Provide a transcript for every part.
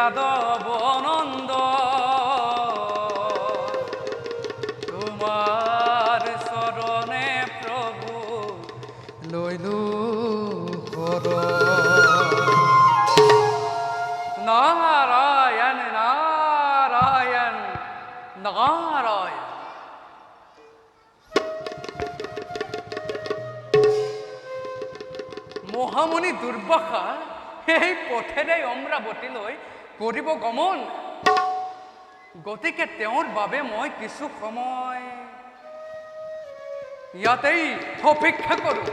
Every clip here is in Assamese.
যাদব নন্দ তোমাৰ শৰণে প্ৰভু লইলু হৰ নাৰায়ণ নাৰায়ণ নাৰায়ণ। মহামুনি দুৰ্বাসা এই পথেৰে অমৰাৱতীলৈ কৰিব গমন। গতিকে তেওঁৰ বাবে মই কিছু সময় ইয়াতেই অপেক্ষা কৰোঁ।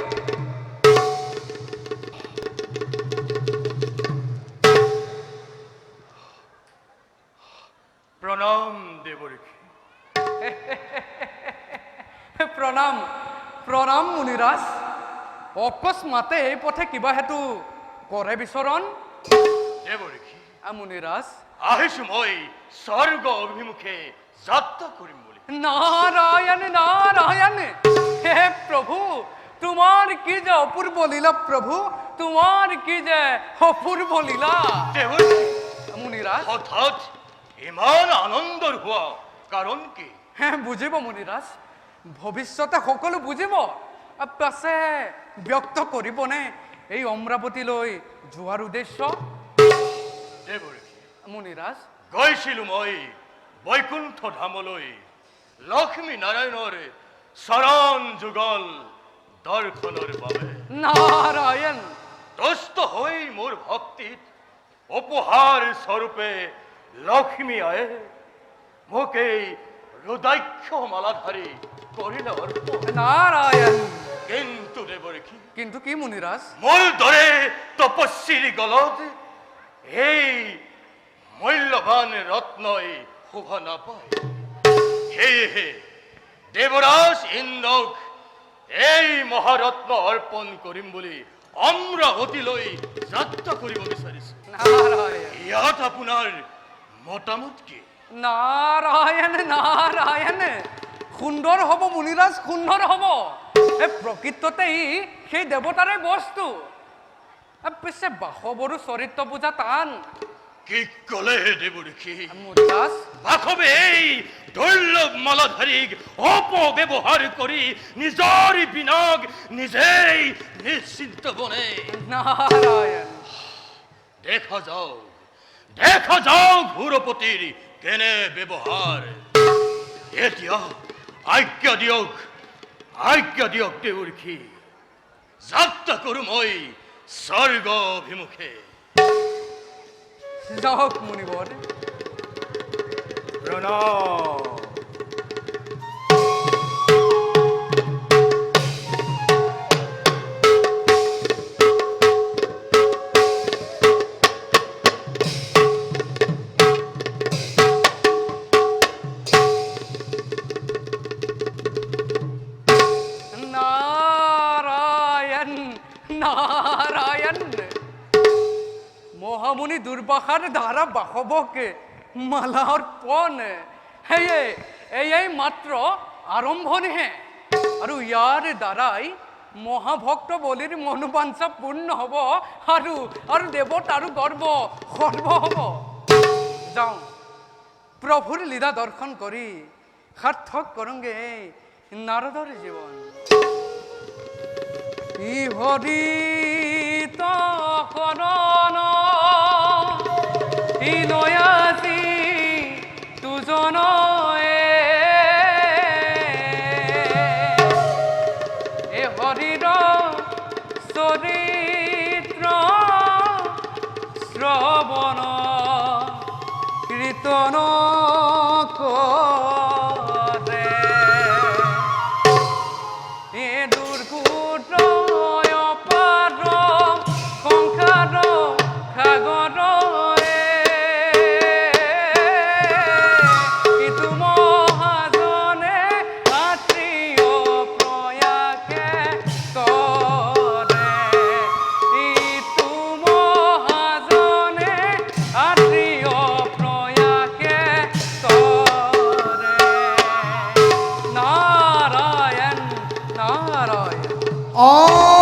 প্ৰণাম দেৱঋষি। প্ৰণাম প্ৰণাম মুনিৰাজ। অকস্মাতে এই পথে কিবা হেতু কৰে বিচৰণ? দেৱঋষি মুনিৰাজ আহিছো মই স্বৰ্গ অভিমুখে যাত্ৰা কৰিম বুলি। নারায়ণ নারায়ণ। হে প্রভু তোমার কি যে অপূর্ব লীলা, প্রভু তোমার কি যে অপূর্ব লীলা। মুনিরাজ হঠাৎ ইমান আনন্দৰ হোৱা কাৰণ কি? হ্যাঁ বুঝিব মুনিৰাজ, ভবিষ্যতে সকলো বুঝিব। পাছে ব্যক্ত কৰিবনে এই অমৰাৱতীলৈ যোৱাৰ উদ্দেশ্য? দেৱঋষি মুনিৰাজ গৈছিলো মই বৈকুণ্ঠ ধামলৈ লক্ষ্মী নাৰায়ণৰ চৰণ যুগল দৰ্শনৰ বাবে। নাৰায়ণ তুষ্ট হৈ মোৰ ভক্তিত উপহাৰ স্বৰূপে লক্ষ্মী আয়ে মোক এই ৰুদ্ৰাক্ষ মালাধাৰী কৰিলে অৰ্পণ। নাৰায়ণ। কিন্তু দেৱঋষি কিন্তু কি মুনিৰাজ? মোৰ দৰে তপস্বীৰ গলত এই মূল্যৱান ৰত্নই শোভা নাপায়। সেয়েহে দেৱৰাজ ইন্দ্ৰক এই মহাৰত্ন অৰ্পণ কৰিম বুলি অমৰাৱতীলৈ যাত্ৰা কৰিব বিচাৰিছো। নাৰায়ণ ইয়াত আপোনাৰ মতামত কি? নাৰায়ণ নাৰায়ণ। সুন্দৰ হ'ব মুনিৰাজ, সুন্দৰ হ'ব। প্ৰকৃততে ই সেই দেৱতাৰে বস্তু। পিছে বাসৱৰো চৰিত্ৰ বুজা টান। কি ক'লে দেৱঋষি? মুনিৰাজ বাসৱে এই দুৰ্লভ মালাধাৰীক অপব্যৱহাৰ কৰি নিজৰ বিনাশ নিজেই নিশ্চিন্ত বনে। নাৰায়ণ দেখা যাওক ভূৰপতিৰ কেনে ব্যৱহাৰ। এতিয়া আজ্ঞা দিয়ক দেৱঋষি, যাত্ৰা কৰোঁ মই স্বৰ্গ অভিমুখে। যাওক মুনিবৰ। প্ৰণাম। নাৰায়ণ নাৰায়ণ। মহামুনি দুৰ্বাসাৰ দ্বাৰা বাসৱকে মালা অৰ্পণ এই মাত্ৰ আৰম্ভণিহে। আৰু ইয়াৰ দ্বাৰাই মহাভক্ত বলিৰ মনোবাঞ্ছা পূৰ্ণ হ'ব আৰু দেৱতাৰো গৰ্ব সৰ্ব হ'ব। যাওঁ প্ৰভুৰ লীলা দৰ্শন কৰি সাৰ্থক কৰোঁগে নাৰদৰ জীৱন। ই হৰিত শৰণ ই নয়াসী তুজন এ হৰিৰ চৰিত্ৰ শ্ৰৱণ কীৰ্তন কৰে। এ দুৰ্গুত অপাৰ সংসাৰ সাগৰ Oh